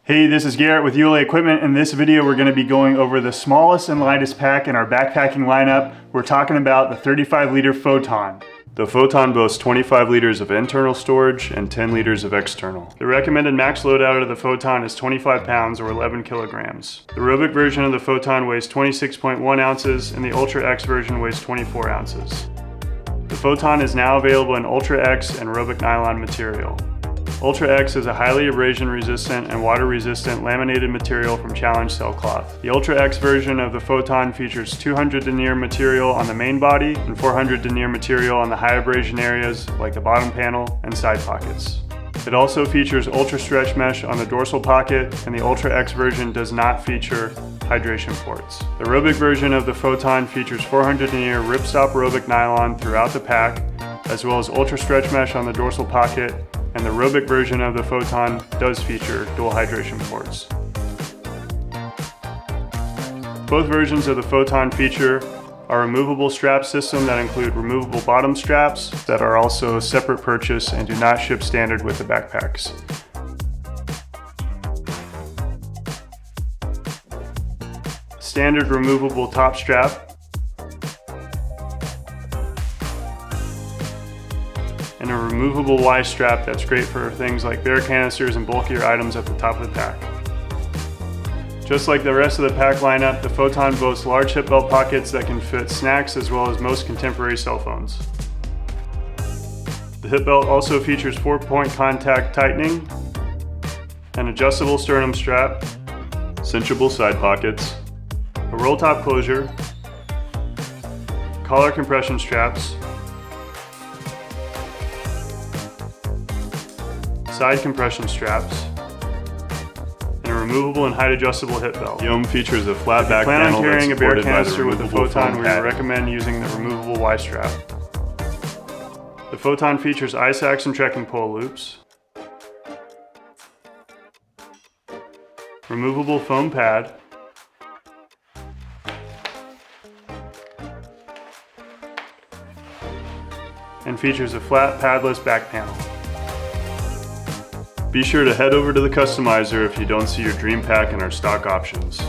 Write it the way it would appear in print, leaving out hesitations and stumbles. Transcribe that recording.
Hey, this is Garrett with ULA Equipment. In this video, we're going to be going over the smallest and lightest pack in our backpacking lineup. We're talking about the 35-liter Photon. The Photon boasts 25 liters of internal storage and 10 liters of external. The recommended max load out of the Photon is 25 pounds or 11 kilograms. The aerobic version of the Photon weighs 26.1 ounces and the Ultra X version weighs 24 ounces. The Photon is now available in Ultra X and aerobic nylon material. Ultra X is a highly abrasion resistant and water resistant laminated material from Challenge Cell Cloth. The Ultra X version of the Photon features 200 denier material on the main body and 400 denier material on the high abrasion areas like the bottom panel and side pockets. It also features UltraStretch mesh on the dorsal pocket, and the Ultra X version does not feature hydration ports. The aerobic version of the Photon features 400 denier ripstop aerobic nylon throughout the pack, as well as UltraStretch mesh on the dorsal pocket, and the aerobic version of the Photon does feature dual hydration ports. Both versions of the Photon feature a removable strap system that include removable bottom straps that are also a separate purchase and do not ship standard with the backpacks. Standard removable top strap, and a removable Y strap that's great for things like bear canisters and bulkier items at the top of the pack. Just like the rest of the pack lineup, the Photon boasts large hip belt pockets that can fit snacks as well as most contemporary cell phones. The hip belt also features 4-point contact tightening, an adjustable sternum strap, cinchable side pockets, a roll top closure, collar compression straps, side compression straps, and a removable and height adjustable hip belt. The OM features a flat back panel. If you plan on carrying a bear that's canister with the Photon, we pad. recommend using the removable Y strap. The Photon features ice axe and trekking pole loops, removable foam pad, and features a flat padless back panel. Be sure to head over to the customizer if you don't see your dream pack in our stock options.